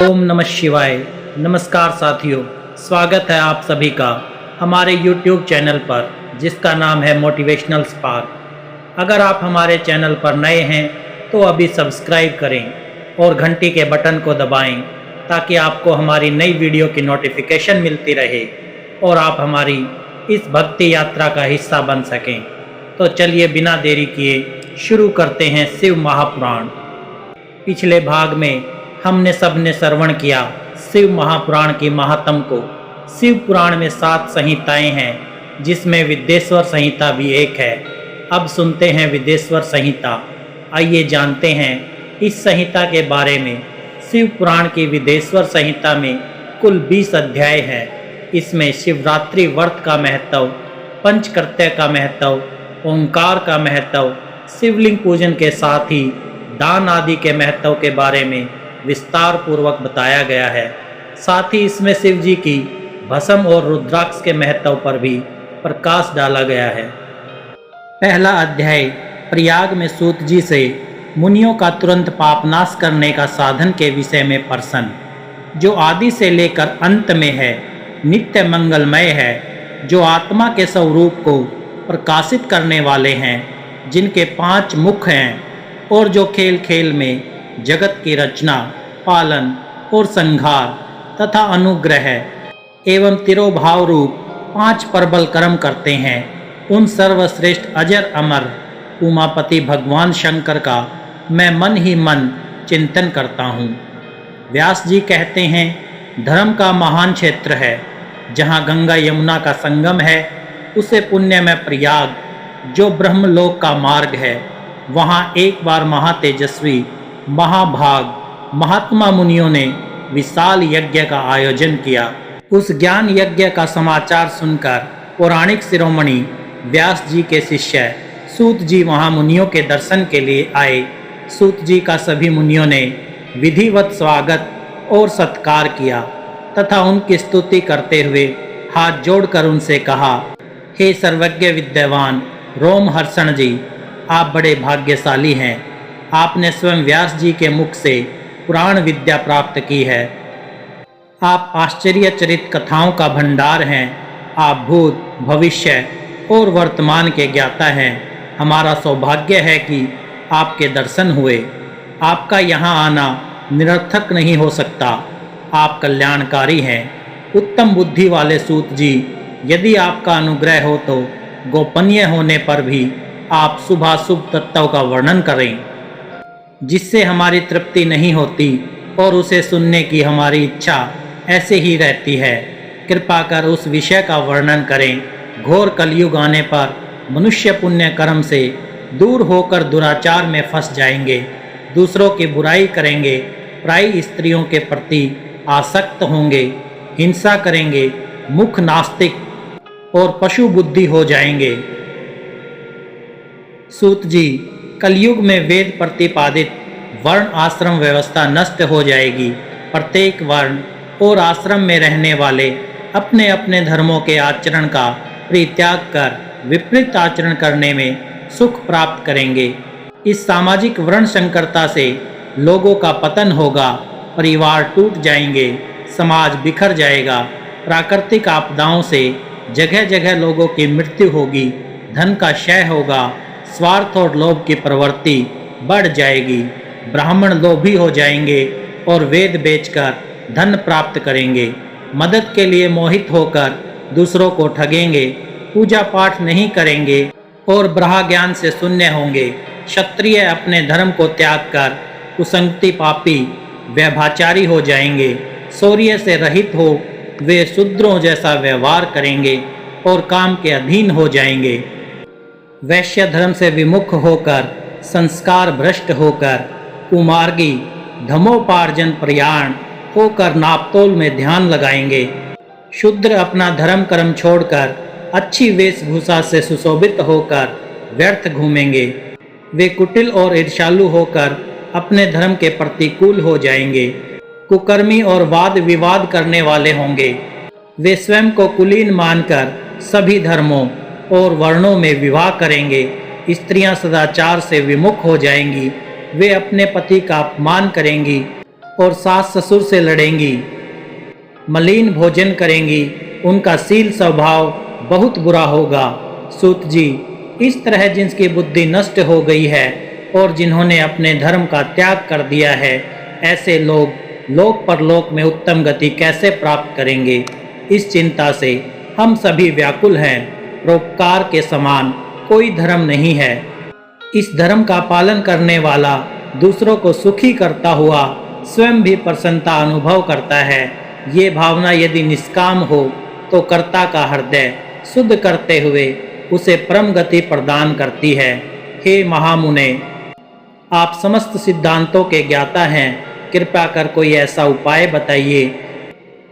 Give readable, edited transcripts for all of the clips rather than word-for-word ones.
ओम नमः शिवाय। नमस्कार साथियों, स्वागत है आप सभी का हमारे YouTube चैनल पर जिसका नाम है मोटिवेशनल स्पार्क। अगर आप हमारे चैनल पर नए हैं तो अभी सब्सक्राइब करें और घंटी के बटन को दबाएं ताकि आपको हमारी नई वीडियो की नोटिफिकेशन मिलती रहे और आप हमारी इस भक्ति यात्रा का हिस्सा बन सकें। तो चलिए बिना देरी किए शुरू करते हैं शिव महापुराण। पिछले भाग में हमने सबने श्रवण किया शिव महापुराण की महात्म को। शिव पुराण में 7 संहिताएं हैं जिसमें विदेश्वर संहिता भी एक है। अब सुनते हैं विदेश्वर संहिता। आइए जानते हैं इस संहिता के बारे में। शिव पुराण की विदेश्वर संहिता में कुल 20 अध्याय हैं। इसमें शिवरात्रि व्रत का महत्व, पंचकृत्य का महत्व, ओंकार का महत्व, शिवलिंग पूजन के साथ ही दान आदि के महत्व के बारे में विस्तार पूर्वक बताया गया है। साथ ही इसमें शिव जी की भस्म और रुद्राक्ष के महत्व पर भी प्रकाश डाला गया है। पहला अध्याय प्रयाग में सूत जी से मुनियों का तुरंत पापनाश करने का साधन के विषय में प्रश्न, जो आदि से लेकर अंत में है, नित्य मंगलमय है, जो आत्मा के स्वरूप को प्रकाशित करने वाले हैं, जिनके 5 मुख हैं और जो खेल खेल में जगत की रचना, पालन और संहार तथा अनुग्रह एवं तिरोभाव रूप 5 प्रबल कर्म करते हैं, उन सर्वश्रेष्ठ अजर अमर उमापति भगवान शंकर का मैं मन ही मन चिंतन करता हूँ। व्यास जी कहते हैं, धर्म का महान क्षेत्र है जहाँ गंगा यमुना का संगम है, उसे पुण्य में प्रयाग जो ब्रह्मलोक का मार्ग है, वहाँ एक बार महातेजस्वी महाभाग महात्मा मुनियों ने विशाल यज्ञ का आयोजन किया। उस ज्ञान यज्ञ का समाचार सुनकर पौराणिक शिरोमणि व्यास जी के शिष्य सूत जी वहाँ मुनियों के दर्शन के लिए आए। सूत जी का सभी मुनियों ने विधिवत स्वागत और सत्कार किया तथा उनकी स्तुति करते हुए हाथ जोड़कर उनसे कहा, हे सर्वज्ञ विद्यावान रोमहर्षण जी, आप बड़े भाग्यशाली हैं। आपने स्वयं व्यास जी के मुख से पुराण विद्या प्राप्त की है। आप आश्चर्यचरित कथाओं का भंडार हैं। आप भूत, भविष्य और वर्तमान के ज्ञाता हैं। हमारा सौभाग्य है कि आपके दर्शन हुए। आपका यहाँ आना निरर्थक नहीं हो सकता। आप कल्याणकारी हैं। उत्तम बुद्धि वाले सूत जी, यदि आपका अनुग्रह हो तो गोपनीय होने पर भी आप शुभाशुभ तत्व का वर्णन करें, जिससे हमारी तृप्ति नहीं होती और उसे सुनने की हमारी इच्छा ऐसे ही रहती है। कृपा कर उस विषय का वर्णन करें। घोर कलयुग आने पर मनुष्य पुण्य कर्म से दूर होकर दुराचार में फंस जाएंगे, दूसरों की बुराई करेंगे, पराई स्त्रियों के प्रति आसक्त होंगे, हिंसा करेंगे, मुख नास्तिक और पशु बुद्धि हो जाएंगे। सूत जी, कलयुग में वेद प्रतिपादित वर्ण आश्रम व्यवस्था नष्ट हो जाएगी। प्रत्येक वर्ण और आश्रम में रहने वाले अपने अपने धर्मों के आचरण का परित्याग कर विपरीत आचरण करने में सुख प्राप्त करेंगे। इस सामाजिक वर्ण संकरता से लोगों का पतन होगा, परिवार टूट जाएंगे, समाज बिखर जाएगा, प्राकृतिक आपदाओं से जगह जगह लोगों की मृत्यु होगी, धन का क्षय होगा, स्वार्थ और लोभ की प्रवृत्ति बढ़ जाएगी, ब्राह्मण लोभी हो जाएंगे और वेद बेचकर धन प्राप्त करेंगे, मदद के लिए मोहित होकर दूसरों को ठगेंगे, पूजा पाठ नहीं करेंगे और ब्रह्म ज्ञान से शून्य होंगे। क्षत्रिय अपने धर्म को त्याग कर कुसंगति पापी व्यभाचारी हो जाएंगे, शौर्य से रहित हो वे शूद्रों जैसा व्यवहार करेंगे और काम के अधीन हो जाएंगे। वैश्य धर्म से विमुख होकर संस्कार भ्रष्ट होकर कुमार्गी धमोपार्जन प्रयाण होकर नापतोल में ध्यान लगाएंगे। शूद्र अपना धर्म कर्म छोड़कर अच्छी वेशभूषा से सुशोभित होकर व्यर्थ घूमेंगे। वे कुटिल और ईर्ष्यालु होकर अपने धर्म के प्रतिकूल हो जाएंगे, कुकर्मी और वाद विवाद करने वाले होंगे। वे स्वयं को कुलीन मानकर सभी धर्मों और वर्णों में विवाह करेंगे। स्त्रियां सदाचार से विमुख हो जाएंगी। वे अपने पति का अपमान करेंगी और सास ससुर से लड़ेंगी, मलिन भोजन करेंगी, उनका शील स्वभाव बहुत बुरा होगा। सूत जी, इस तरह जिनकी बुद्धि नष्ट हो गई है और जिन्होंने अपने धर्म का त्याग कर दिया है, ऐसे लोग लोक परलोक में उत्तम गति कैसे प्राप्त करेंगे? इस चिंता से हम सभी व्याकुल हैं। परोपकार के समान कोई धर्म नहीं है। इस धर्म का पालन करने वाला दूसरों को सुखी करता हुआ स्वयं भी प्रसन्नता अनुभव करता है। ये भावना यदि निष्काम हो तो कर्ता का हृदय शुद्ध करते हुए उसे परम गति प्रदान करती है। हे महामुने, आप समस्त सिद्धांतों के ज्ञाता हैं, कृपया कर कोई ऐसा उपाय बताइए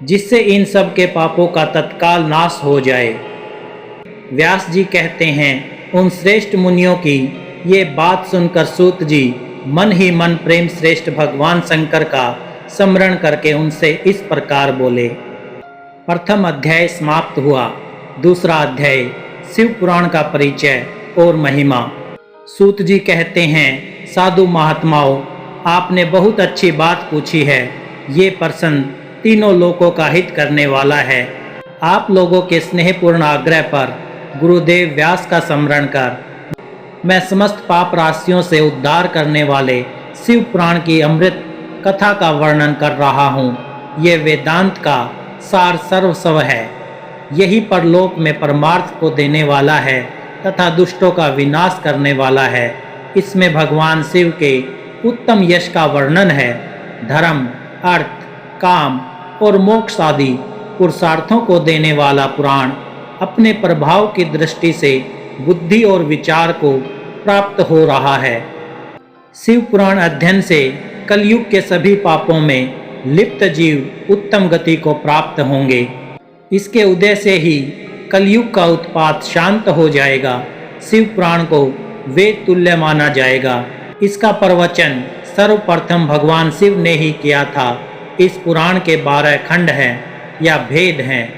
जिससे इन सब के पापों का तत्काल नाश हो जाए। व्यास जी कहते हैं, उन श्रेष्ठ मुनियों की ये बात सुनकर सूत जी मन ही मन प्रेम श्रेष्ठ भगवान शंकर का स्मरण करके उनसे इस प्रकार बोले। प्रथम अध्याय समाप्त हुआ। दूसरा अध्याय शिव पुराण का परिचय और महिमा। सूत जी कहते हैं, साधु महात्माओं, आपने बहुत अच्छी बात पूछी है। ये प्रश्न तीनों लोकों का हित करने वाला है। आप लोगों के स्नेहपूर्ण आग्रह पर गुरुदेव व्यास का स्मरण कर मैं समस्त पाप राशियों से उद्धार करने वाले शिव पुराण की अमृत कथा का वर्णन कर रहा हूँ। ये वेदांत का सार सर्वस्व है। यही परलोक में परमार्थ को देने वाला है तथा दुष्टों का विनाश करने वाला है। इसमें भगवान शिव के उत्तम यश का वर्णन है। धर्म, अर्थ, काम और मोक्ष आदि पुरुषार्थों को देने वाला पुराण अपने प्रभाव की दृष्टि से बुद्धि और विचार को प्राप्त हो रहा है। शिव पुराण अध्ययन से कलयुग के सभी पापों में लिप्त जीव उत्तम गति को प्राप्त होंगे। इसके उदय से ही कलयुग का उत्पात शांत हो जाएगा। शिव पुराण को वेद तुल्य माना जाएगा। इसका प्रवचन सर्वप्रथम भगवान शिव ने ही किया था। इस पुराण के 12 खंड हैं या भेद हैं।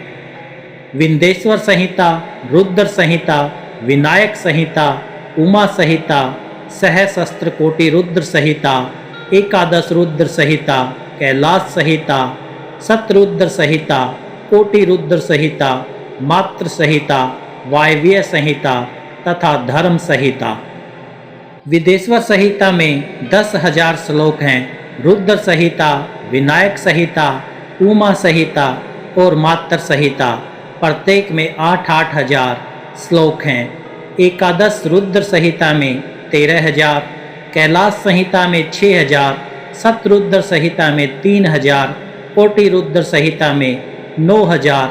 विंध्येश्वर संहिता, रुद्र संहिता, विनायक संहिता, उमा संहिता, सहस्त्र कोटि रुद्र संहिता, एकादश रुद्र संहिता, कैलाश संहिता, शतरुद्र संहिता, कोटि रुद्र संहिता, मात्र संहिता, वायव्य संहिता तथा धर्म संहिता। विदेश्वर संहिता में 10,000 श्लोक हैं। रुद्र संहिता, विनायक संहिता, उमा संहिता और मात्र संहिता प्रत्येक में 8-8 हजार श्लोक हैं। एकादश रुद्र संहिता में 13,000, कैलाश संहिता में 6,000, शतरुद्र संहिता में 3,000, कोटि रुद्र संहिता में 9,000,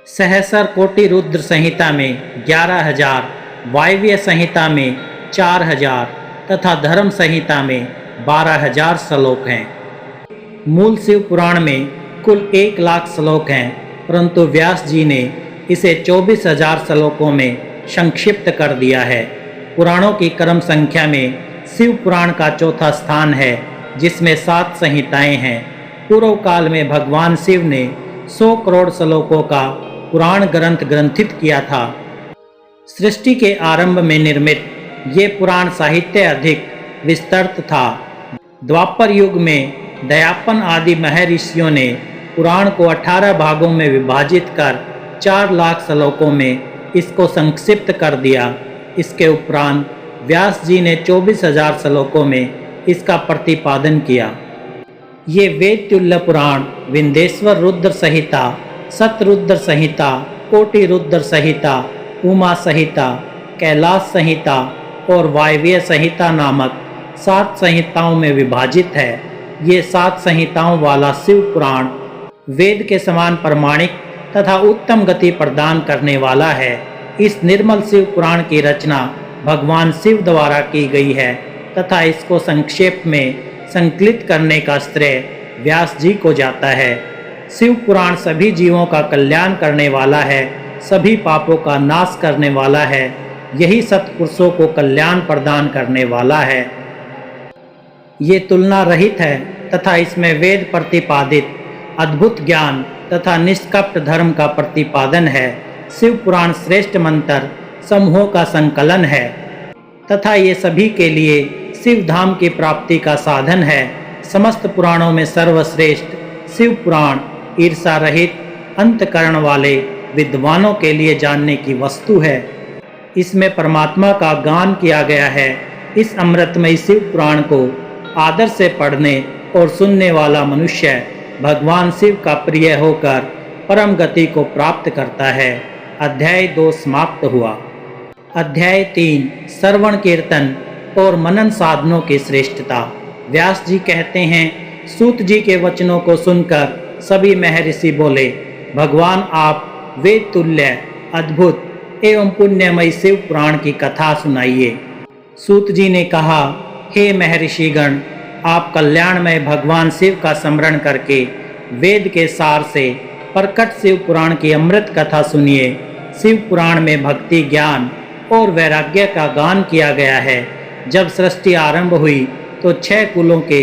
सहस्र कोटि रुद्र संहिता में 11,000, वायव्य संहिता में 4,000 तथा धर्म संहिता में 12,000 श्लोक हैं। मूल शिव पुराण में कुल 1,00,000 श्लोक हैं, परंतु व्यास जी ने इसे 24,000 श्लोकों में संक्षिप्त कर दिया है। पुराणों की क्रम संख्या में शिव पुराण का चौथा स्थान है, जिसमें 7 संहिताएं हैं। पूर्व काल में भगवान शिव ने 100 करोड़ श्लोकों का पुराण ग्रंथ ग्रंथित किया था। सृष्टि के आरंभ में निर्मित ये पुराण साहित्य अधिक विस्तृत था। द्वापर युग में दयापन आदि महर्षियों ने पुराण को 18 भागों में विभाजित कर 4,00,000 श्लोकों में इसको संक्षिप्त कर दिया। इसके उपरांत व्यास जी ने 24,000 श्लोकों में इसका प्रतिपादन किया। ये वेद तुल्य पुराण विंध्येश्वर रुद्र संहिता, शतरुद्र संहिता, कोटि रुद्र संहिता, उमा संहिता, कैलाश संहिता और वायव्य संहिता नामक 7 संहिताओं में विभाजित है। ये 7 संहिताओं वाला शिव पुराण वेद के समान प्रमाणिक तथा उत्तम गति प्रदान करने वाला है। इस निर्मल शिव पुराण की रचना भगवान शिव द्वारा की गई है तथा इसको संक्षेप में संकलित करने का श्रेय व्यास जी को जाता है। शिव पुराण सभी जीवों का कल्याण करने वाला है, सभी पापों का नाश करने वाला है। यही सत्पुरुषों को कल्याण प्रदान करने वाला है। ये तुलना रहित है तथा इसमें वेद प्रतिपादित अद्भुत ज्ञान तथा निष्कपट धर्म का प्रतिपादन है। शिव पुराण श्रेष्ठ मंत्र समूहों का संकलन है तथा ये सभी के लिए शिव धाम की प्राप्ति का साधन है। समस्त पुराणों में सर्वश्रेष्ठ शिव पुराण ईर्षा रहित अंतकरण वाले विद्वानों के लिए जानने की वस्तु है। इसमें परमात्मा का गान किया गया है। इस अमृतमय शिव पुराण को आदर से पढ़ने और सुनने वाला मनुष्य भगवान शिव का प्रिय होकर परम गति को प्राप्त करता है। अध्याय 2 समाप्त हुआ। अध्याय 3 श्रवण कीर्तन और मनन साधनों की श्रेष्ठता। व्यास जी कहते हैं, सूत जी के वचनों को सुनकर सभी महर्षि बोले, भगवान आप वेद तुल्य अद्भुत एवं पुण्यमय शिव पुराण की कथा सुनाइए। सूत जी ने कहा, हे महर्षिगण, आप कल्याणमय भगवान शिव का स्मरण करके वेद के सार से प्रकट शिव पुराण की अमृत कथा सुनिए। शिव पुराण में भक्ति, ज्ञान और वैराग्य का गान किया गया है। जब सृष्टि आरंभ हुई तो 6 कुलों के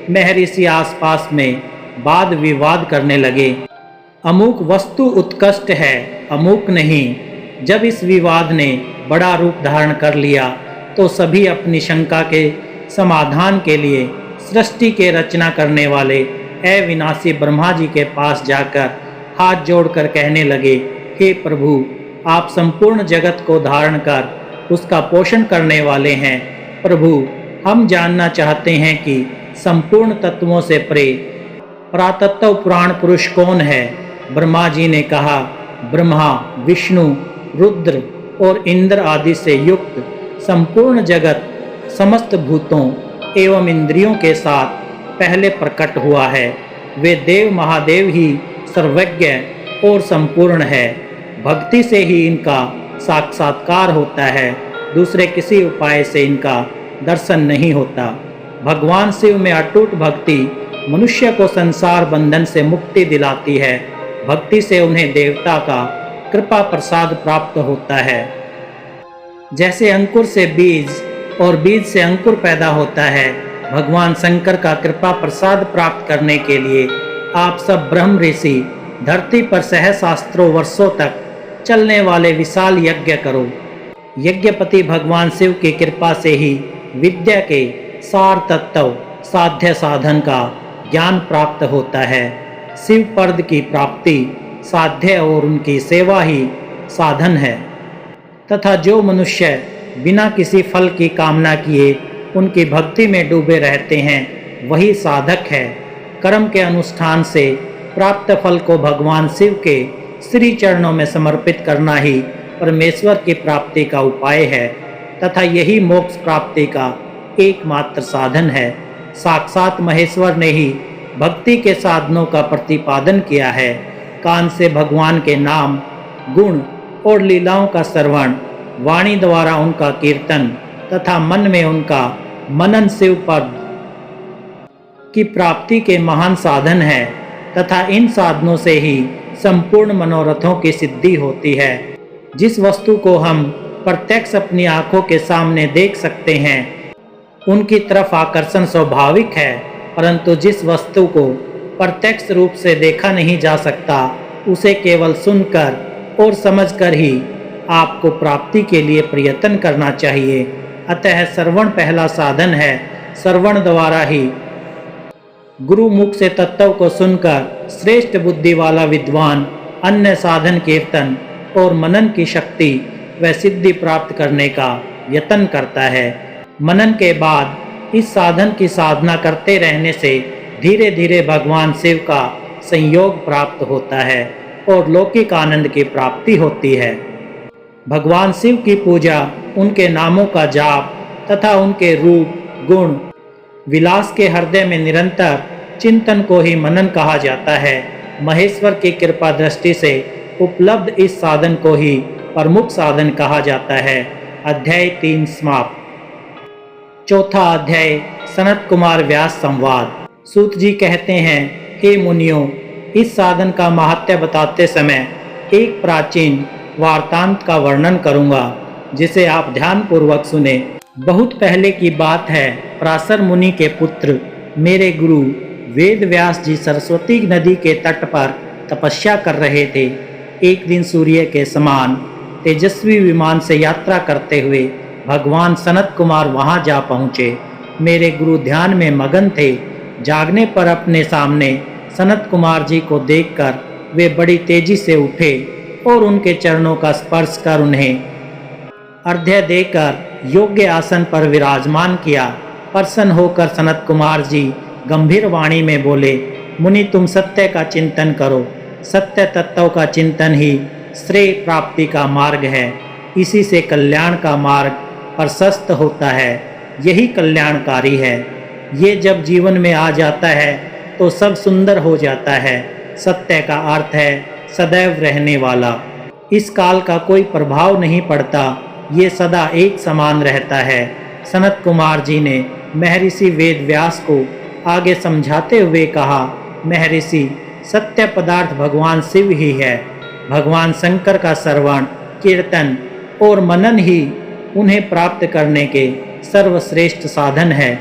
महर्षि आसपास में वाद विवाद करने लगे। अमुक वस्तु उत्कृष्ट है, अमुक नहीं। जब इस विवाद ने बड़ा रूप धारण कर लिया तो सभी अपनी शंका के समाधान के लिए सृष्टि के रचना करने वाले अविनाशी ब्रह्मा जी के पास जाकर हाथ जोड़कर कहने लगे, हे प्रभु, आप संपूर्ण जगत को धारण कर उसका पोषण करने वाले हैं। प्रभु, हम जानना चाहते हैं कि संपूर्ण तत्वों से परे परातत्व पुराण पुरुष कौन है। ब्रह्मा जी ने कहा, ब्रह्मा, विष्णु, रुद्र और इंद्र आदि से युक्त संपूर्ण जगत समस्त भूतों एवं इंद्रियों के साथ पहले प्रकट हुआ है। वे देव महादेव ही सर्वज्ञ और संपूर्ण है। भक्ति से ही इनका साक्षात्कार होता है, दूसरे किसी उपाय से इनका दर्शन नहीं होता। भगवान शिव में अटूट भक्ति मनुष्य को संसार बंधन से मुक्ति दिलाती है। भक्ति से उन्हें देवता का कृपा प्रसाद प्राप्त होता है। जैसे अंकुर से बीज और बीज से अंकुर पैदा होता है, भगवान शंकर का कृपा प्रसाद प्राप्त करने के लिए आप सब ब्रह्म ऋषि धरती पर सहस्रास्त्रों वर्षों तक चलने वाले विशाल यज्ञ करो। यज्ञपति भगवान शिव की कृपा से ही विद्या के सार तत्व साध्य साधन का ज्ञान प्राप्त होता है। शिव पद की प्राप्ति साध्य और उनकी सेवा ही साधन है तथा जो मनुष्य बिना किसी फल की कामना किए उनकी भक्ति में डूबे रहते हैं वही साधक है। कर्म के अनुष्ठान से प्राप्त फल को भगवान शिव के श्री चरणों में समर्पित करना ही परमेश्वर की प्राप्ति का उपाय है तथा यही मोक्ष प्राप्ति का एकमात्र साधन है। साक्षात महेश्वर ने ही भक्ति के साधनों का प्रतिपादन किया है। कान से भगवान के नाम, गुण और लीलाओं का श्रवण, वाणी द्वारा उनका कीर्तन तथा मन में उनका मनन शिव पद की प्राप्ति के महान साधन है तथा इन साधनों से ही संपूर्ण मनोरथों की सिद्धि होती है। जिस वस्तु को हम प्रत्यक्ष अपनी आंखों के सामने देख सकते हैं उनकी तरफ आकर्षण स्वाभाविक है, परंतु जिस वस्तु को प्रत्यक्ष रूप से देखा नहीं जा सकता उसे केवल सुनकर और समझकर ही आपको प्राप्ति के लिए प्रयत्न करना चाहिए। अतः श्रवण पहला साधन है। श्रवण द्वारा ही गुरु मुख से तत्व को सुनकर श्रेष्ठ बुद्धि वाला विद्वान अन्य साधन कीर्तन और मनन की शक्ति व सिद्धि प्राप्त करने का यत्न करता है। मनन के बाद इस साधन की साधना करते रहने से धीरे धीरे भगवान शिव का संयोग प्राप्त होता है और लौकिक आनंद की प्राप्ति होती है। भगवान शिव की पूजा, उनके नामों का जाप तथा उनके रूप, गुण, विलास के हृदय में निरंतर चिंतन को ही मनन कहा जाता है। महेश्वर की कृपा दृष्टि से उपलब्ध इस साधन को ही प्रमुख साधन कहा जाता है। अध्याय 3 समाप्त। चौथा अध्याय सनत कुमार व्यास संवाद। सूत जी कहते हैं, हे मुनियों, इस साधन का महात्म्य बताते समय एक प्राचीन वार्तांत का वर्णन करूंगा जिसे आप ध्यान पूर्वक सुने। बहुत पहले की बात है। पराशर मुनि के पुत्र मेरे गुरु वेद व्यास जी सरस्वती नदी के तट पर तपस्या कर रहे थे। एक दिन सूर्य के समान तेजस्वी विमान से यात्रा करते हुए भगवान सनत कुमार वहां जा पहुँचे। मेरे गुरु ध्यान में मगन थे। जागने पर अपने सामने सनत कुमार जी को देखकर वे बड़ी तेजी से उठे और उनके चरणों का स्पर्श कर उन्हें अर्घ्य देकर योग्य आसन पर विराजमान किया। प्रसन्न होकर सनत कुमार जी गंभीर वाणी में बोले, मुनि तुम सत्य का चिंतन करो। सत्य तत्व का चिंतन ही श्रेय प्राप्ति का मार्ग है। इसी से कल्याण का मार्ग प्रशस्त होता है। यही कल्याणकारी है। ये जब जीवन में आ जाता है तो सब सुंदर हो जाता है। सत्य का अर्थ है सदैव रहने वाला। इस काल का कोई प्रभाव नहीं पड़ता। ये सदा एक समान रहता है। सनत कुमार जी ने महर्षि वेद व्यास को आगे समझाते हुए कहा, महर्षि सत्य पदार्थ भगवान शिव ही है। भगवान शंकर का श्रवण, कीर्तन और मनन ही उन्हें प्राप्त करने के सर्वश्रेष्ठ साधन है।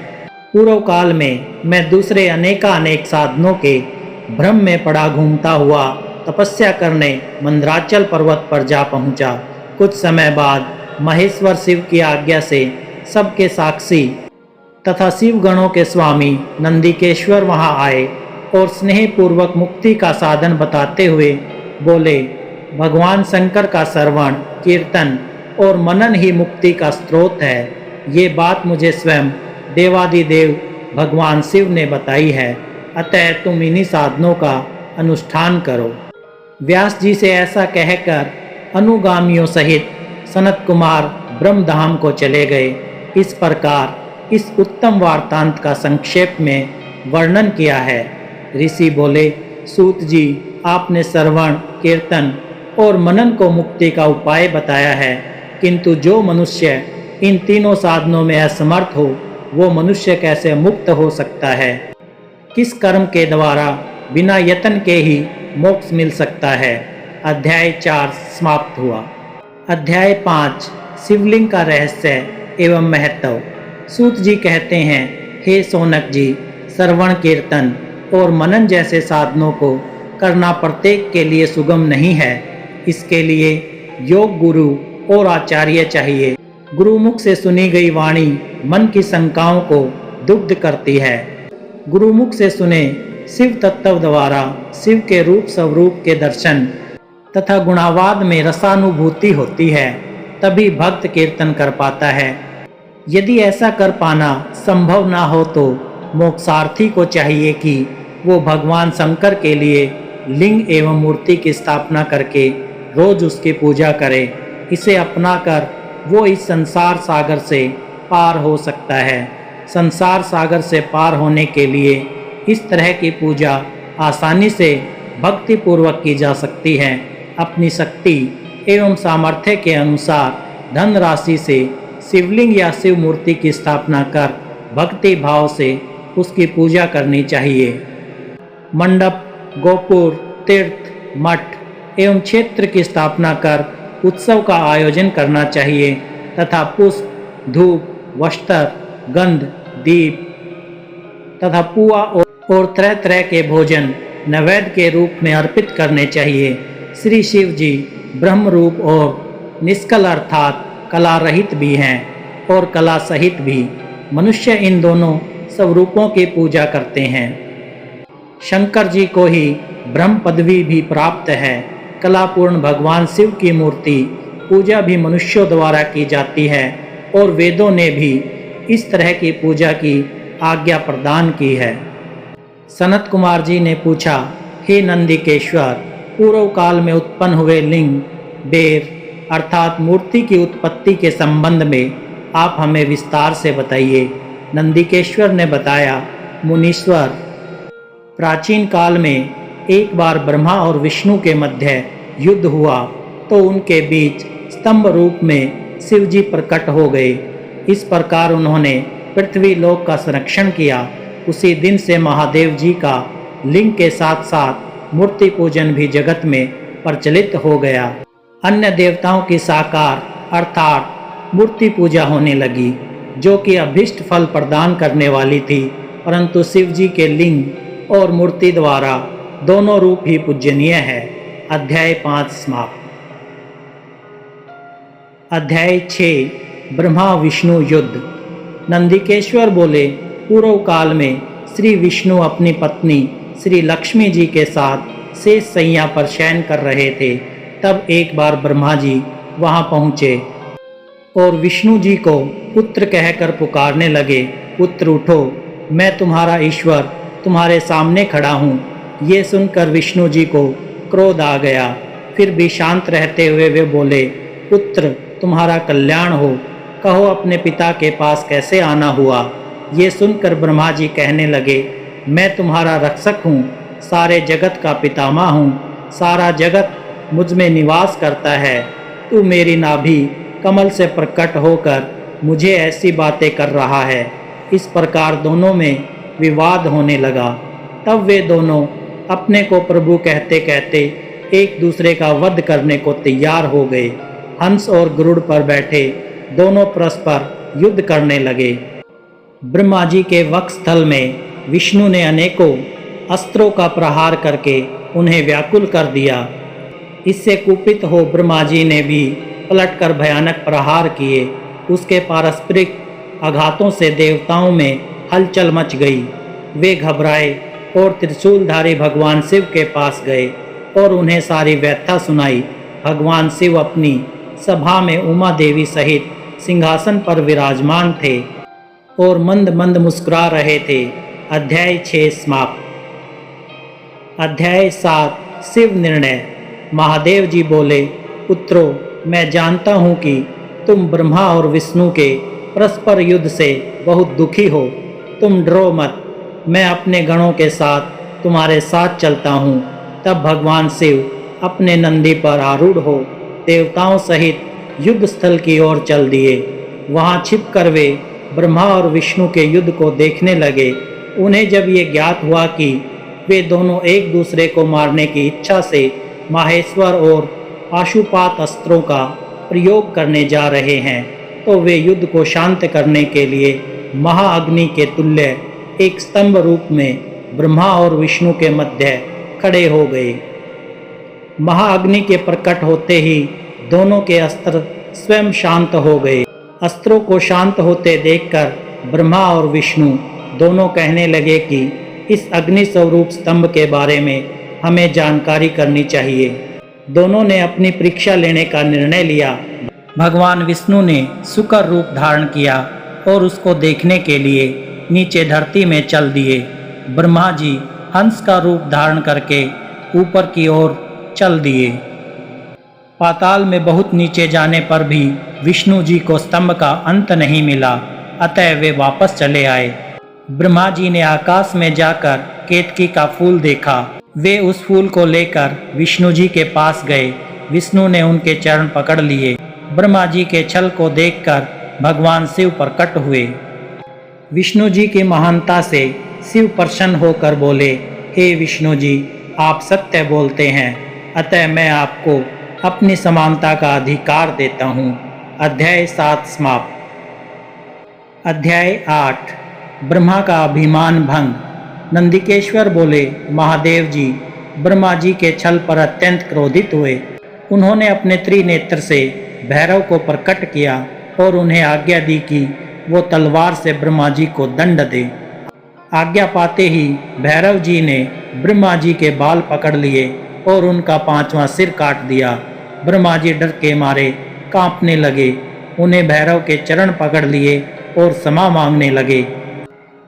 पूर्व काल में मैं दूसरे अनेकानेक साधनों के भ्रम में पड़ा घूमता हुआ तपस्या करने मंदराचल पर्वत पर जा पहुंचा। कुछ समय बाद महेश्वर शिव की आज्ञा से सबके साक्षी तथा शिव गणों के स्वामी नंदिकेश्वर वहां आए और स्नेहपूर्वक मुक्ति का साधन बताते हुए बोले, भगवान शंकर का श्रवण, कीर्तन और मनन ही मुक्ति का स्रोत है। ये बात मुझे स्वयं देवादिदेव भगवान शिव ने बताई है। अतः तुम इन्हीं साधनों का अनुष्ठान करो। व्यास जी से ऐसा कहकर अनुगामियों सहित सनत कुमार ब्रह्मधाम को चले गए। इस प्रकार इस उत्तम वार्तांत का संक्षेप में वर्णन किया है। ऋषि बोले, सूत जी आपने श्रवण, कीर्तन और मनन को मुक्ति का उपाय बताया है, किंतु जो मनुष्य इन तीनों साधनों में असमर्थ हो वो मनुष्य कैसे मुक्त हो सकता है? किस कर्म के द्वारा बिना यत्न के ही मोक्ष मिल सकता है? अध्याय 4 समाप्त हुआ। अध्याय 5 शिवलिंग का रहस्य एवं महत्व। सूत जी कहते हैं, हे सोनक जी, श्रवण, कीर्तन और मनन जैसे साधनों को करना प्रत्येक के लिए सुगम नहीं है। इसके लिए योग गुरु और आचार्य चाहिए। गुरुमुख से सुनी गई वाणी मन की शंकाओं को दुग्ध करती है। गुरुमुख से सुने शिव तत्व द्वारा शिव के रूप स्वरूप के दर्शन तथा गुणावाद में रसानुभूति होती है, तभी भक्त कीर्तन कर पाता है। यदि ऐसा कर पाना संभव ना हो तो मोक्षार्थी को चाहिए कि वो भगवान शंकर के लिए लिंग एवं मूर्ति की स्थापना करके रोज उसकी पूजा करे। इसे अपनाकर वो इस संसार सागर से पार हो सकता है। संसार सागर से पार होने के लिए इस तरह की पूजा आसानी से भक्ति पूर्वक की जा सकती है। अपनी शक्ति एवं सामर्थ्य के अनुसार धन राशि से शिवलिंग या शिव मूर्ति की स्थापना कर भक्ति भाव से उसकी पूजा करनी चाहिए। मंडप, गोपुर, तीर्थ, मठ एवं क्षेत्र की स्थापना कर उत्सव का आयोजन करना चाहिए तथा पुष्प, धूप, वस्त्र, गंध, दीप तथा पुआ और तरह तरह के भोजन नैवेद्य के रूप में अर्पित करने चाहिए। श्री शिव जी ब्रह्म रूप और निष्कल अर्थात कला रहित भी हैं और कला सहित भी। मनुष्य इन दोनों स्वरूपों की पूजा करते हैं। शंकर जी को ही ब्रह्म पदवी भी प्राप्त है। कलापूर्ण भगवान शिव की मूर्ति पूजा भी मनुष्यों द्वारा की जाती है और वेदों ने भी इस तरह की पूजा की आज्ञा प्रदान की है। सनत कुमार जी ने पूछा, हे नंदिकेश्वर, पूर्व काल में उत्पन्न हुए लिंग, बेर अर्थात मूर्ति की उत्पत्ति के संबंध में आप हमें विस्तार से बताइए। नंदिकेश्वर ने बताया, मुनीश्वर, प्राचीन काल में एक बार ब्रह्मा और विष्णु के मध्य युद्ध हुआ तो उनके बीच स्तंभ रूप में शिव जी प्रकट हो गए। इस प्रकार उन्होंने पृथ्वी लोक का संरक्षण किया। उसी दिन से महादेव जी का लिंग के साथ साथ मूर्ति पूजन भी जगत में प्रचलित हो गया। अन्य देवताओं की साकार अर्थात मूर्ति पूजा होने लगी, जो कि अभीष्ट फल प्रदान करने वाली थी, परंतु शिव जी के लिंग और मूर्ति द्वारा दोनों रूप ही पूजनीय है। अध्याय 5 समाप्त। अध्याय 6 ब्रह्मा विष्णु युद्ध। नंदिकेश्वर बोले, पूर्व काल में श्री विष्णु अपनी पत्नी श्री लक्ष्मी जी के साथ शेष सैया पर शयन कर रहे थे, तब एक बार ब्रह्मा जी वहां पहुँचे और विष्णु जी को पुत्र कहकर पुकारने लगे, पुत्र उठो, मैं तुम्हारा ईश्वर तुम्हारे सामने खड़ा हूँ। ये सुनकर विष्णु जी को क्रोध आ गया, फिर भी शांत रहते हुए वे बोले, पुत्र तुम्हारा कल्याण हो, कहो अपने पिता के पास कैसे आना हुआ। ये सुनकर ब्रह्मा जी कहने लगे, मैं तुम्हारा रक्षक हूँ, सारे जगत का पितामह हूँ, सारा जगत मुझ में निवास करता है। तू मेरी नाभि कमल से प्रकट होकर मुझे ऐसी बातें कर रहा है। इस प्रकार दोनों में विवाद होने लगा। तब वे दोनों अपने को प्रभु कहते कहते एक दूसरे का वध करने को तैयार हो गए। हंस और गरुड़ पर बैठे दोनों परस्पर युद्ध करने लगे। ब्रह्मा जी के वक्षस्थल में विष्णु ने अनेकों अस्त्रों का प्रहार करके उन्हें व्याकुल कर दिया। इससे कुपित हो ब्रह्मा जी ने भी पलटकर भयानक प्रहार किए। उसके पारस्परिक आघातों से देवताओं में हलचल मच गई। वे घबराए और त्रिशूलधारी भगवान शिव के पास गए और उन्हें सारी व्यथा सुनाई। भगवान शिव अपनी सभा में उमा देवी सहित सिंहासन पर विराजमान थे और मंद मंद मुस्कुरा रहे थे। अध्याय 6 समाप्त। अध्याय 7 शिव निर्णय। महादेव जी बोले, पुत्रों, मैं जानता हूँ कि तुम ब्रह्मा और विष्णु के परस्पर युद्ध से बहुत दुखी हो। तुम डरो मत, मैं अपने गणों के साथ तुम्हारे साथ चलता हूँ। तब भगवान शिव अपने नंदी पर आरूढ़ हो देवताओं सहित युद्ध स्थल की ओर चल दिए। वहाँ छिपकर वे ब्रह्मा और विष्णु के युद्ध को देखने लगे। उन्हें जब ये ज्ञात हुआ कि वे दोनों एक दूसरे को मारने की इच्छा से माहेश्वर और पाशुपात अस्त्रों का प्रयोग करने जा रहे हैं, तो वे युद्ध को शांत करने के लिए महाअग्नि के तुल्य एक स्तंभ रूप में ब्रह्मा और विष्णु के मध्य खड़े हो गए। महाअग्नि के प्रकट होते ही दोनों के अस्त्र स्वयं शांत हो गए। अस्त्रों को शांत होते देखकर ब्रह्मा और विष्णु दोनों कहने लगे कि इस अग्नि स्वरूप स्तंभ के बारे में हमें जानकारी करनी चाहिए। दोनों ने अपनी परीक्षा लेने का निर्णय लिया। भगवान विष्णु ने शुकर रूप धारण किया और उसको देखने के लिए नीचे धरती में चल दिए। ब्रह्मा जी हंस का रूप धारण करके ऊपर की ओर चल दिए। पाताल में बहुत नीचे जाने पर भी विष्णु जी को स्तंभ का अंत नहीं मिला, अतः वे वापस चले आए। ब्रह्मा जी ने आकाश में जाकर केतकी का फूल देखा। वे उस फूल को लेकर विष्णु जी के पास गए। विष्णु ने उनके चरण पकड़ लिए। ब्रह्मा जी के छल को देखकर भगवान शिव प्रकट हुए। विष्णु जी की महानता से शिव प्रसन्न होकर बोले, हे विष्णु जी, आप सत्य बोलते हैं, अतः मैं आपको अपनी समानता का अधिकार देता हूँ। अध्याय 7 समाप्त। अध्याय 8 ब्रह्मा का अभिमान भंग। नंदिकेश्वर बोले, महादेव जी ब्रह्मा जी के छल पर अत्यंत क्रोधित हुए। उन्होंने अपने त्रिनेत्र से भैरव को प्रकट किया और उन्हें आज्ञा दी कि वो तलवार से ब्रह्मा जी को दंड दे। आज्ञा पाते ही भैरव जी ने ब्रह्मा जी के बाल पकड़ लिए और उनका 5वां सिर काट दिया। ब्रह्मा जी डर के मारे कांपने लगे। उन्हें भैरव के चरण पकड़ लिए और क्षमा मांगने लगे।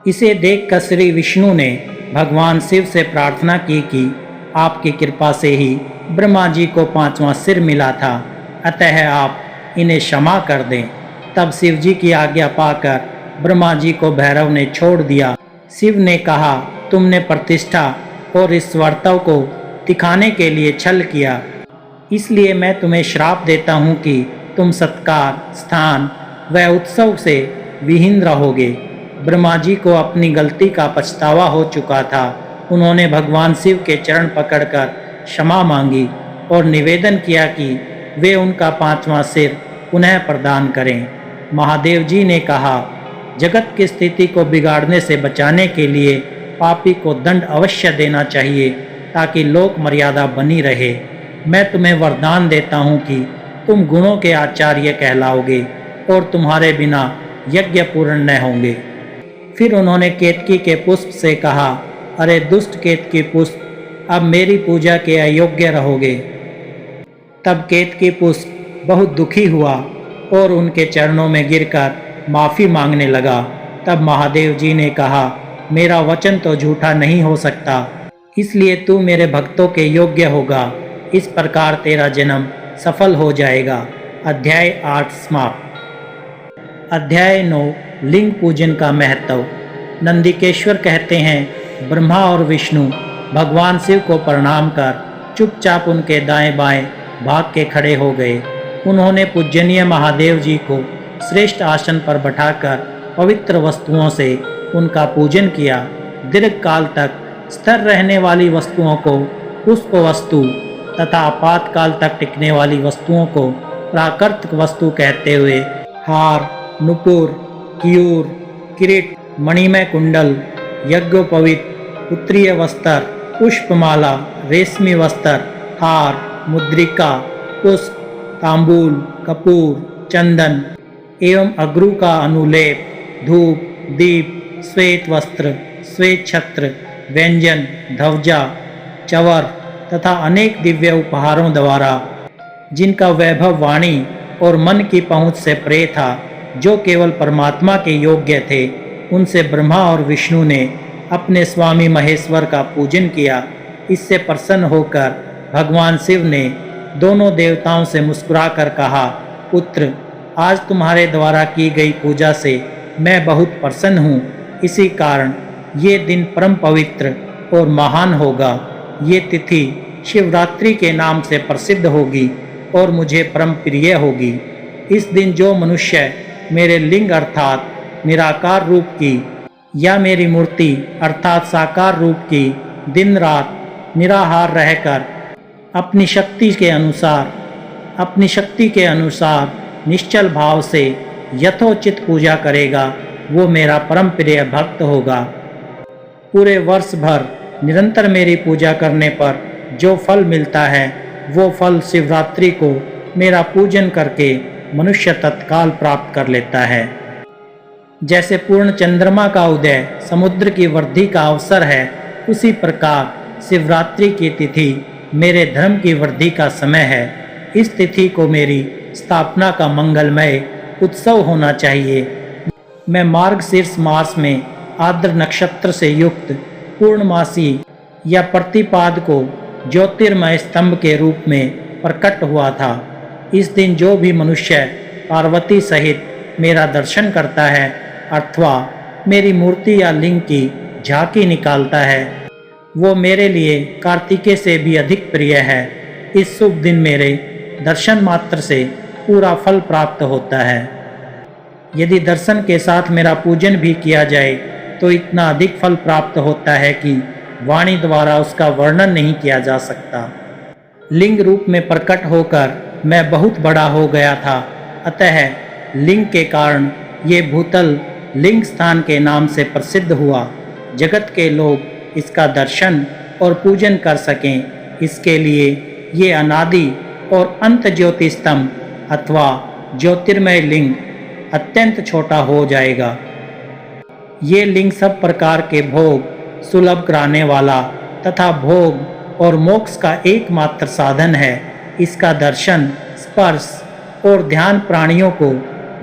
इसे देखकर श्री विष्णु ने भगवान शिव से प्रार्थना की कि आपकी कृपा से ही ब्रह्मा जी को 5वां सिर मिला था, अतः आप इन्हें क्षमा कर दें। तब शिव जी की आज्ञा पाकर ब्रह्मा जी को भैरव ने छोड़ दिया। शिव ने कहा, तुमने प्रतिष्ठा और ईश्वरत्व को दिखाने के लिए छल किया, इसलिए मैं तुम्हें श्राप देता हूँ कि तुम सत्कार, स्थान व उत्सव से विहीन रहोगे। ब्रह्मा जी को अपनी गलती का पछतावा हो चुका था। उन्होंने भगवान शिव के चरण पकड़कर क्षमा मांगी और निवेदन किया कि वे उनका 5वां सिर पुनः प्रदान करें। महादेव जी ने कहा, जगत की स्थिति को बिगाड़ने से बचाने के लिए पापी को दंड अवश्य देना चाहिए ताकि लोक मर्यादा बनी रहे। मैं तुम्हें वरदान देता हूँ कि तुम गुणों के आचार्य कहलाओगे और तुम्हारे बिना यज्ञ पूर्ण न होंगे। फिर उन्होंने केतकी के पुष्प से कहा, अरे दुष्ट केतकी पुष्प, अब मेरी पूजा के अयोग्य रहोगे। तब केतकी पुष्प बहुत दुखी हुआ और उनके चरणों में गिरकर माफ़ी मांगने लगा। तब महादेव जी ने कहा, मेरा वचन तो झूठा नहीं हो सकता, इसलिए तू मेरे भक्तों के योग्य होगा। इस प्रकार तेरा जन्म सफल हो जाएगा। अध्याय 8 समाप्त। अध्याय 9 लिंग पूजन का महत्व। नंदिकेश्वर कहते हैं, ब्रह्मा और विष्णु भगवान शिव को प्रणाम कर चुपचाप उनके दाएं बाएं भाग के खड़े हो गए। उन्होंने पूजनीय महादेव जी को श्रेष्ठ आसन पर बैठाकर पवित्र वस्तुओं से उनका पूजन किया। दीर्घ काल तक स्थिर रहने वाली वस्तुओं को पुष्प वस्तु तथा आपातकाल तक टिकने वाली वस्तुओं को प्राकृतिक वस्तु कहते हुए हार, नुपुर, कियूर, किरीट, मणिमय कुंडल, यज्ञोपवीत, उत्तरीय वस्त्र, पुष्पमाला, रेशमी वस्त्र, हार, मुद्रिका, पुष्प, तांबूल, कपूर, चंदन एवं अगरू का अनुलेप, धूप, दीप, श्वेत वस्त्र, श्वेत छत्र, व्यंजन, ध्वजा, चवर तथा अनेक दिव्य उपहारों द्वारा, जिनका वैभव वाणी और मन की पहुँच से परे था, जो केवल परमात्मा के योग्य थे, उनसे ब्रह्मा और विष्णु ने अपने स्वामी महेश्वर का पूजन किया। इससे प्रसन्न होकर भगवान शिव ने दोनों देवताओं से मुस्कुराकर कहा, पुत्र, आज तुम्हारे द्वारा की गई पूजा से मैं बहुत प्रसन्न हूँ। इसी कारण ये दिन परम पवित्र और महान होगा। ये तिथि शिवरात्रि के नाम से प्रसिद्ध होगी और मुझे परम प्रिय होगी। इस दिन जो मनुष्य मेरे लिंग अर्थात निराकार रूप की या मेरी मूर्ति अर्थात साकार रूप की दिन रात निराहार रहकर अपनी शक्ति के अनुसार निश्चल भाव से यथोचित पूजा करेगा, वो मेरा परम प्रिय भक्त होगा। पूरे वर्ष भर निरंतर मेरी पूजा करने पर जो फल मिलता है, वो फल शिवरात्रि को मेरा पूजन करके मनुष्य तत्काल प्राप्त कर लेता है। जैसे पूर्ण चंद्रमा का उदय समुद्र की वृद्धि का अवसर है, उसी प्रकार शिवरात्रि की तिथि मेरे धर्म की वृद्धि का समय है। इस तिथि को मेरी स्थापना का मंगलमय उत्सव होना चाहिए। मैं मार्गशीर्ष मास में आर्द्र नक्षत्र से युक्त पूर्णमासी या प्रतिपाद को ज्योतिर्मय स्तंभ के रूप में प्रकट हुआ था। इस दिन जो भी मनुष्य पार्वती सहित मेरा दर्शन करता है अथवा मेरी मूर्ति या लिंग की झांकी निकालता है, वो मेरे लिए कार्तिकेय से भी अधिक प्रिय है। इस शुभ दिन मेरे दर्शन मात्र से पूरा फल प्राप्त होता है। यदि दर्शन के साथ मेरा पूजन भी किया जाए तो इतना अधिक फल प्राप्त होता है कि वाणी द्वारा उसका वर्णन नहीं किया जा सकता। लिंग रूप में प्रकट होकर मैं बहुत बड़ा हो गया था, अतः लिंग के कारण ये भूतल लिंग स्थान के नाम से प्रसिद्ध हुआ। जगत के लोग इसका दर्शन और पूजन कर सकें, इसके लिए ये अनादि और अंत ज्योति स्तंभ अथवा ज्योतिर्मय लिंग अत्यंत छोटा हो जाएगा। ये लिंग सब प्रकार के भोग सुलभ कराने वाला तथा भोग और मोक्ष का एकमात्र साधन है। इसका दर्शन, स्पर्श और ध्यान प्राणियों को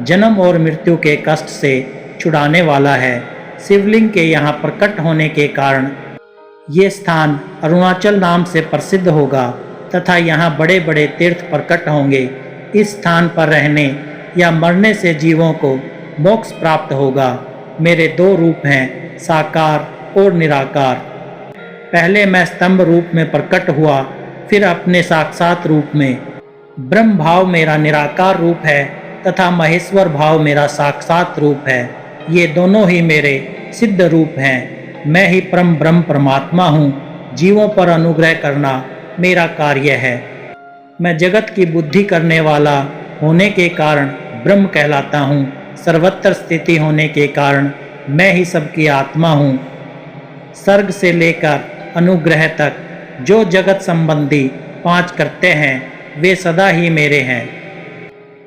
जन्म और मृत्यु के कष्ट से छुड़ाने वाला है। शिवलिंग के यहाँ प्रकट होने के कारण ये स्थान अरुणाचल नाम से प्रसिद्ध होगा तथा यहाँ बड़े बड़े तीर्थ प्रकट होंगे। इस स्थान पर रहने या मरने से जीवों को मोक्ष प्राप्त होगा। मेरे दो रूप हैं, साकार और निराकार। पहले मैं स्तंभ रूप में प्रकट हुआ, फिर अपने साक्षात रूप में। ब्रह्म भाव मेरा निराकार रूप है तथा महेश्वर भाव मेरा साक्षात रूप है। ये दोनों ही मेरे सिद्ध रूप हैं। मैं ही परम ब्रह्म परमात्मा हूँ। जीवों पर अनुग्रह करना मेरा कार्य है। मैं जगत की बुद्धि करने वाला होने के कारण ब्रह्म कहलाता हूँ। सर्वत्र स्थिति होने के कारण मैं ही सबकी आत्मा हूँ। सर्ग से लेकर अनुग्रह तक जो जगत संबंधी 5 कृत्य हैं, वे सदा ही मेरे हैं।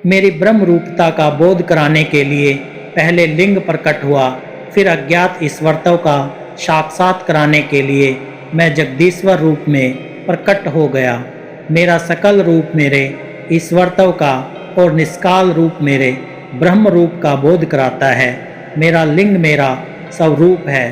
मेरी ब्रह्म रूपता का बोध कराने के लिए पहले लिंग प्रकट हुआ फिर अज्ञात ईश्वरत्व का साक्षात कराने के लिए मैं जगदीश्वर रूप में प्रकट हो गया। मेरा सकल रूप मेरे ईश्वरत्व का और निष्काल रूप मेरे ब्रह्म रूप का बोध कराता है। मेरा लिंग मेरा स्वरूप है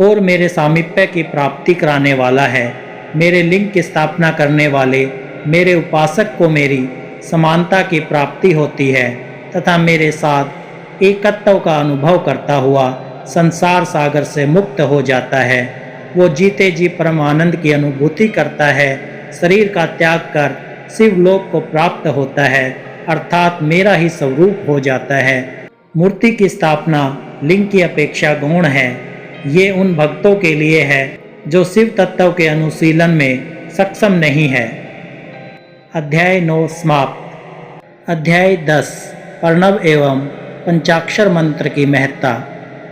और मेरे सामीप्य की प्राप्ति कराने वाला है। मेरे लिंग की स्थापना करने वाले मेरे उपासक को मेरी समानता की प्राप्ति होती है तथा मेरे साथ एकत्व का अनुभव करता हुआ संसार सागर से मुक्त हो जाता है। वो जीते जी परम आनंद की अनुभूति करता है, शरीर का त्याग कर शिवलोक को प्राप्त होता है, अर्थात मेरा ही स्वरूप हो जाता है। मूर्ति की स्थापना लिंग की अपेक्षा गौण है। ये उन भक्तों के लिए है जो शिव तत्व के अनुशीलन में सक्षम नहीं है। अध्याय 9 समाप्त। अध्याय 10 प्रणव एवं पंचाक्षर मंत्र की महत्ता।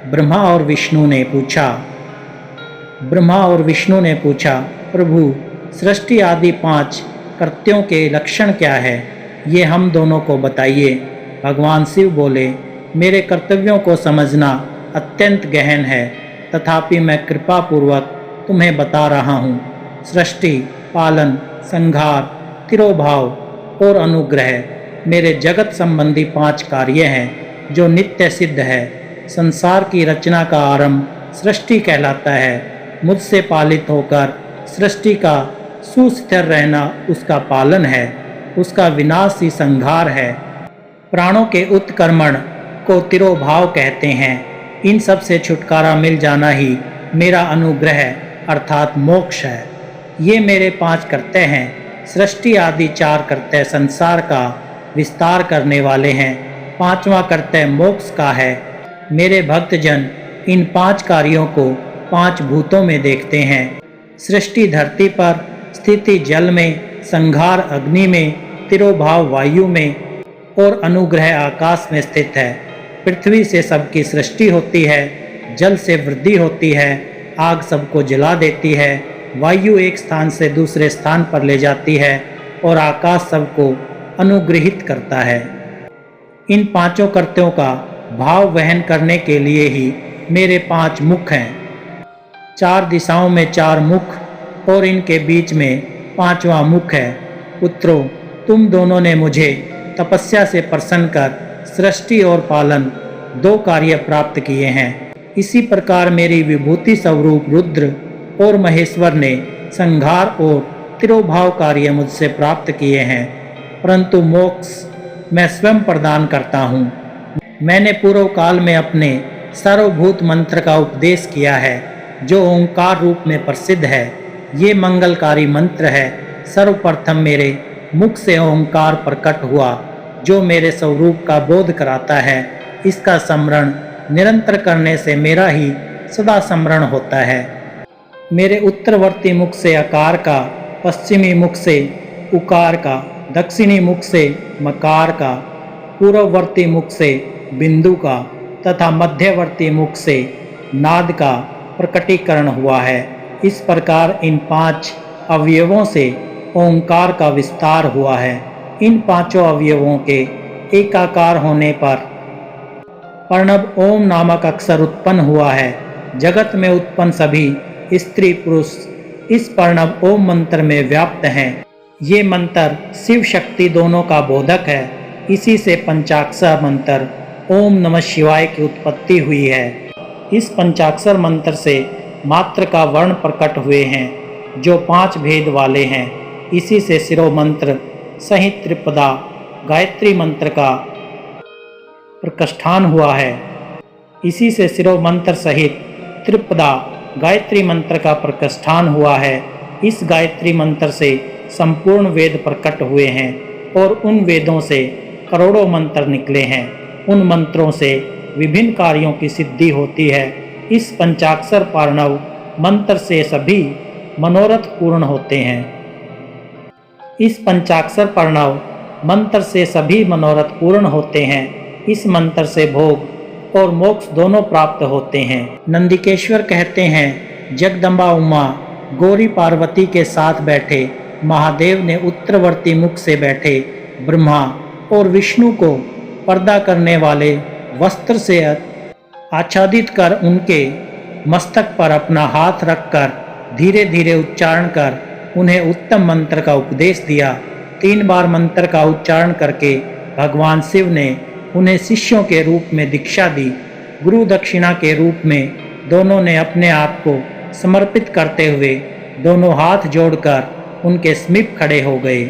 ब्रह्मा और विष्णु ने पूछा, प्रभु सृष्टि आदि 5 कृत्यों के लक्षण क्या है, ये हम दोनों को बताइए। भगवान शिव बोले, मेरे कर्तव्यों को समझना अत्यंत गहन है, तथापि मैं कृपा पूर्वक तुम्हें बता रहा हूँ। सृष्टि, पालन, संहार, तिरोभाव और अनुग्रह मेरे जगत संबंधी 5 कार्य हैं जो नित्य सिद्ध है। संसार की रचना का आरंभ सृष्टि कहलाता है। मुझसे पालित होकर सृष्टि का सुस्थिर रहना उसका पालन है, उसका विनाश ही संहार है। प्राणों के उत्क्रमण को तिरोभाव कहते हैं। इन सब से छुटकारा मिल जाना ही मेरा अनुग्रह अर्थात मोक्ष है। ये मेरे 5 कर्त्य हैं। सृष्टि आदि 4 कर्त्य संसार का विस्तार करने वाले हैं। 5वां कर्त्य मोक्ष का है। मेरे भक्तजन इन 5 कार्यों को 5 भूतों में देखते हैं। सृष्टि धरती पर, स्थिति जल में, संहार अग्नि में, तिरोभाव वायु में और अनुग्रह आकाश में स्थित है। पृथ्वी से सबकी सृष्टि होती है, जल से वृद्धि होती है, आग सबको जला देती है, वायु एक स्थान से दूसरे स्थान पर ले जाती है और आकाश सबको अनुग्रहित करता है। इन 5 कर्त्यों का भाव वहन करने के लिए ही मेरे 5 मुख हैं। 4 दिशाओं में 4 मुख और इनके बीच में 5वां मुख है। पुत्रों, तुम दोनों ने मुझे तपस्या से प्रसन्न कर सृष्टि और पालन 2 कार्य प्राप्त किए हैं। इसी प्रकार मेरी विभूति स्वरूप रुद्र और महेश्वर ने संहार और तिरोभाव कार्य मुझसे प्राप्त किए हैं, परंतु मोक्ष मैं स्वयं प्रदान करता हूँ। मैंने पूर्व काल में अपने सर्वभूत मंत्र का उपदेश किया है जो ओंकार रूप में प्रसिद्ध है। ये मंगलकारी मंत्र है। सर्वप्रथम मेरे मुख से ओंकार प्रकट हुआ जो मेरे स्वरूप का बोध कराता है। इसका स्मरण निरंतर करने से मेरा ही सदा स्मरण होता है। मेरे उत्तरवर्ती मुख से आकार का, पश्चिमी मुख से उकार का, दक्षिणी मुख से मकार का, पूर्ववर्ती मुख से बिंदु का तथा मध्यवर्ती मुख से नाद का प्रकटीकरण हुआ है। इस प्रकार इन 5 अवयवों से ओंकार का विस्तार हुआ है। इन 5 अवयवों के एकाकार होने पर प्रणव ओम नामक अक्षर उत्पन्न हुआ है। जगत में उत्पन्न सभी स्त्री पुरुष इस प्रणव ओम मंत्र में व्याप्त हैं। ये मंत्र शिव शक्ति दोनों का बोधक है। इसी से पंचाक्षर मंत्र ओम नमः शिवाय की उत्पत्ति हुई है। इस पंचाक्षर मंत्र से मात्र का वर्ण प्रकट हुए हैं जो 5 भेद वाले हैं। इसी से शिरो मंत्र सहित त्रिपदा गायत्री मंत्र का प्रकष्ठान हुआ है। इसी से शिरो मंत्र सहित त्रिपदा गायत्री मंत्र का प्रकष्ठान हुआ है। इस गायत्री मंत्र से संपूर्ण वेद प्रकट हुए हैं और उन वेदों से करोड़ों मंत्र निकले हैं। उन मंत्रों से विभिन्न कार्यों की सिद्धि होती है। इस पंचाक्षर प्रणव मंत्र से सभी मनोरथ पूर्ण होते हैं। इस पंचाक्षर प्रणव मंत्र से सभी मनोरथ पूर्ण होते हैं। इस मंत्र से भोग और मोक्ष दोनों प्राप्त होते हैं। नंदिकेश्वर कहते हैं, जगदम्बा उमा गौरी पार्वती के साथ बैठे महादेव ने उत्तरवर्ती मुख से बैठे ब्रह्मा और विष्णु को पर्दा करने वाले वस्त्र से आच्छादित कर उनके मस्तक पर अपना हाथ रखकर धीरे धीरे उच्चारण कर उन्हें उत्तम मंत्र का उपदेश दिया। 3 बार मंत्र का उच्चारण करके भगवान शिव ने उन्हें शिष्यों के रूप में दीक्षा दी। गुरु दक्षिणा के रूप में दोनों ने अपने आप को समर्पित करते हुए दोनों हाथ जोड़कर उनके समीप खड़े हो गए।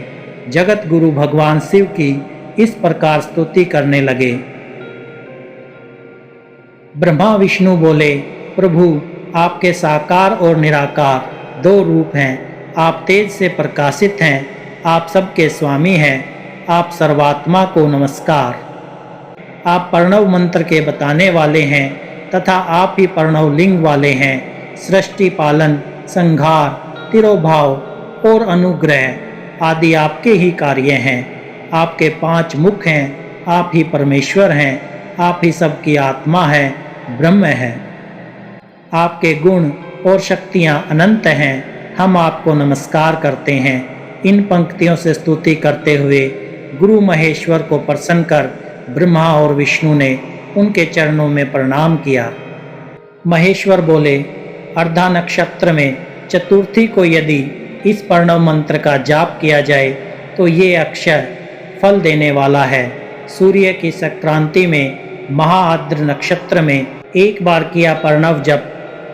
जगत गुरु भगवान शिव की इस प्रकार स्तुति करने लगे। ब्रह्मा विष्णु बोले, प्रभु आपके साकार और निराकार 2 रूप हैं। आप तेज से प्रकाशित हैं, आप सबके स्वामी हैं, आप सर्वात्मा को नमस्कार। आप प्रणव मंत्र के बताने वाले हैं तथा आप ही प्रणव लिंग वाले हैं। सृष्टि पालन, संहार, तिरोभाव और अनुग्रह आदि आपके ही कार्य हैं। आपके 5 मुख हैं, आप ही परमेश्वर हैं, आप ही सबकी आत्मा है, ब्रह्म है। आपके गुण और शक्तियाँ अनंत हैं, हम आपको नमस्कार करते हैं। इन पंक्तियों से स्तुति करते हुए गुरु महेश्वर को प्रसन्न कर ब्रह्मा और विष्णु ने उनके चरणों में प्रणाम किया। महेश्वर बोले, अर्धा नक्षत्र में चतुर्थी को यदि इस प्रणव मंत्र का जाप किया जाए तो ये अक्षय फल देने वाला है। सूर्य की संक्रांति में महाआद्र नक्षत्र में एक बार किया प्रणव जप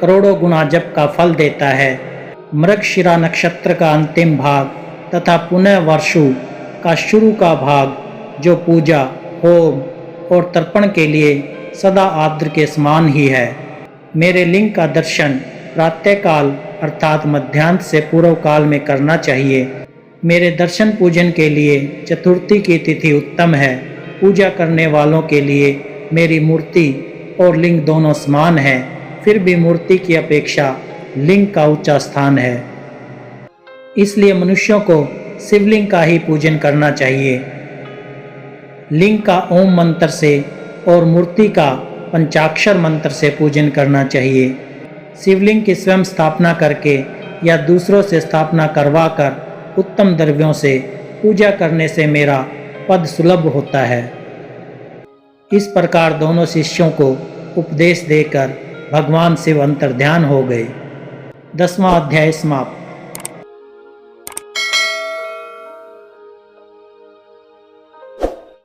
करोड़ों गुना जप का फल देता है। मृगशिरा नक्षत्र का अंतिम भाग तथा पुनः वर्षु का शुरू का भाग जो पूजा, होम और तर्पण के लिए सदा आद्र के समान ही है। मेरे लिंग का दर्शन प्रातःकाल अर्थात मध्याह्न से पूर्व काल में करना चाहिए। मेरे दर्शन पूजन के लिए चतुर्थी की तिथि उत्तम है। पूजा करने वालों के लिए मेरी मूर्ति और लिंग दोनों समान हैं, फिर भी मूर्ति की अपेक्षा लिंग का ऊंचा स्थान है। इसलिए मनुष्यों को शिवलिंग का ही पूजन करना चाहिए। लिंग का ओम मंत्र से और मूर्ति का पंचाक्षर मंत्र से पूजन करना चाहिए। शिवलिंग की स्वयं स्थापना करके या दूसरों से स्थापना करवा कर उत्तम द्रव्यों से पूजा करने से मेरा पद सुलभ होता है। इस प्रकार दोनों शिष्यों को उपदेश देकर भगवान शिव अंतर्ध्यान हो गए। 10वां अध्याय समाप्त।